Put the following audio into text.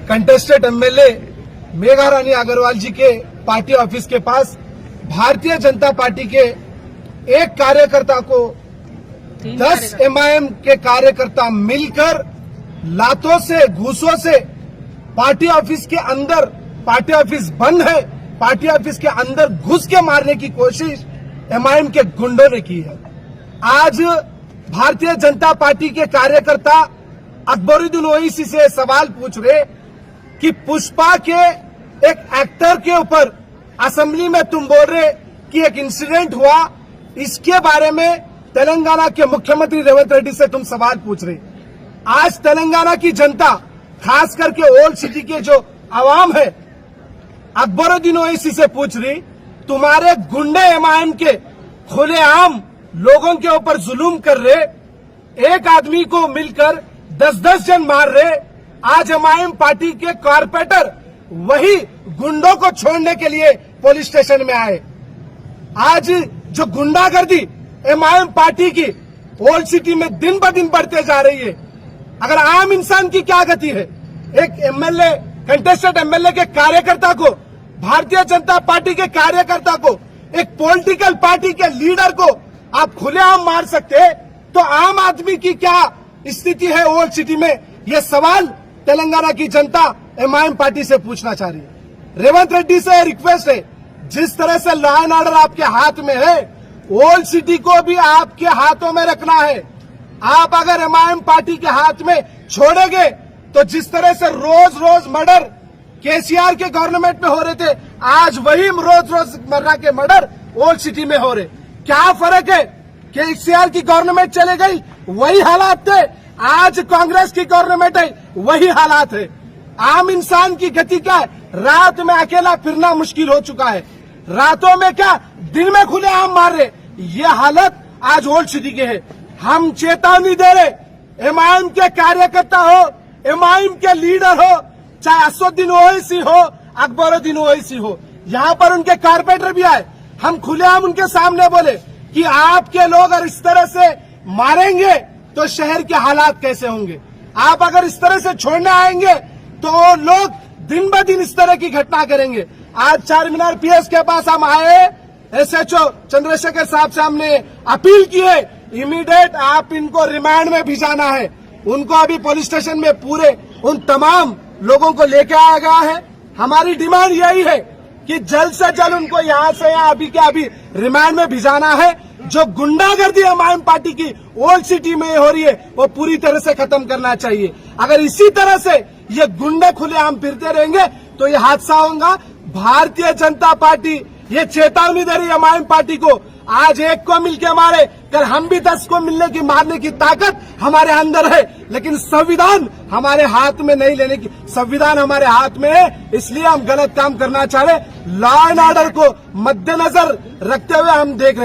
Contested MLA Megha रानी अग्रवाल जी के party office के पास Bharatiya Janata party के एक कार्यकर्ता को 10 एमआईएम के कार्यकर्ता मिलकर लातों से घूसों से पार्टी ऑफिस के अंदर, पार्टी ऑफिस बंद है, पार्टी ऑफिस के अंदर घुस के मारने की कोशिश एमआईएम के गुंडों ने की है। आज भारतीय जनता पार्टी के कार्यकर्ता अकबरुद्दीन ओवैसी से सवाल पूछ रहे कि पुष्पा के एक एक्टर के ऊपर असेंबली में तुम बोल रहे कि एक इंसिडेंट हुआ, इसके बारे में तेलंगाना के मुख्यमंत्री रेवंत रेड्डी से तुम सवाल पूछ रहे। आज तेलंगाना की जनता, खास करके ओल्ड सिटी के जो आवाम है, अकबरुद्दीन ओवैसी से पूछ रही, तुम्हारे गुंडे एमआईएम के खुलेआम लोगों के ऊपर जुल्म कर रहे, एक आदमी को मिलकर 10-10 जन मार रहे। आज एमआईएम पार्टी के कॉर्पोरेटर वही गुंडों को छोड़ने के लिए पुलिस स्टेशन में आए। आज जो गुंडागर्दी एमआईएम पार्टी की ओल्ड सिटी में दिन ब दिन बढ़ते जा रही है, अगर आम इंसान की क्या गति है? एक एमएलए, कंटेस्टेड एमएलए के कार्यकर्ता को, भारतीय जनता पार्टी के कार्यकर्ता को, एक पॉलिटिकल पार्टी के लीडर को आप खुलेआम मार सकते, तो आम आदमी की क्या स्थिति है ओल्ड सिटी में? यह सवाल तेलंगाना की जनता एमआईएम पार्टी से पूछना चाह रही है। रेवंत रेड्डी से रिक्वेस्ट है, जिस तरह से लॉ एंड ऑर्डर आपके हाथ में है, ओल्ड सिटी को भी आपके हाथों में रखना है। आप अगर एमआईएम पार्टी के हाथ में छोड़ेंगे तो जिस तरह से रोज रोज मर्डर केसीआर के गवर्नमेंट में हो रहे थे, आज वही रोज रोज मर्रा के मर्डर ओल्ड सिटी में हो रहे। क्या फर्क है? केसीआर की गवर्नमेंट चले गई, वही हालात थे। आज कांग्रेस की गवर्नमेंट है, वही हालात है। आम इंसान की गति क्या है? रात में अकेला फिरना मुश्किल हो चुका है, रातों में क्या, दिन में खुलेआम मार रहे। ये हालत आज ओल्ड सिटी के है। हम चेतावनी दे रहे, एमआईएम के कार्यकर्ता हो, एमआईएम के लीडर हो, चाहे असदुद्दीन ओवैसी हो, अकबरुद्दीन ओवैसी हो, यहाँ पर उनके कारपोरेटर भी आए, हम खुलेआम उनके सामने बोले कि आपके लोग अगर इस तरह से मारेंगे तो शहर के हालात कैसे होंगे। आप अगर इस तरह से छोड़ने आएंगे तो लोग दिन ब दिन इस तरह की घटना करेंगे। आज चार मीनार पीएस के पास हम आए, एसएचओ चंद्रशेखर साहब से हमने अपील की है, इमीडिएट आप इनको रिमांड में भिजाना है। उनको अभी पुलिस स्टेशन में पूरे उन तमाम लोगों को लेके आया गया है। हमारी डिमांड यही है कि जल्द से जल्द उनको यहाँ से यहाँ अभी के अभी रिमांड में भिजाना है। जो गुंडागर्दी एमआईएम पार्टी की ओल्ड सिटी में हो रही है, वो पूरी तरह से खत्म करना चाहिए। अगर इसी तरह से ये गुंडे खुलेआम फिरते रहेंगे तो ये हादसा होगा। भारतीय जनता पार्टी ये चेतावनी दे रही है एमआईएम पार्टी को, आज एक को मिलके मारे, कल हम भी 10 को मिलने की मारने की ताकत हमारे अंदर है, लेकिन संविधान हमारे हाथ में नहीं लेने की। संविधान हमारे हाथ में है, इसलिए हम गलत काम करना चाह रहे। लॉ एंड ऑर्डर को मद्देनजर रखते हुए हम देख रहे हैं।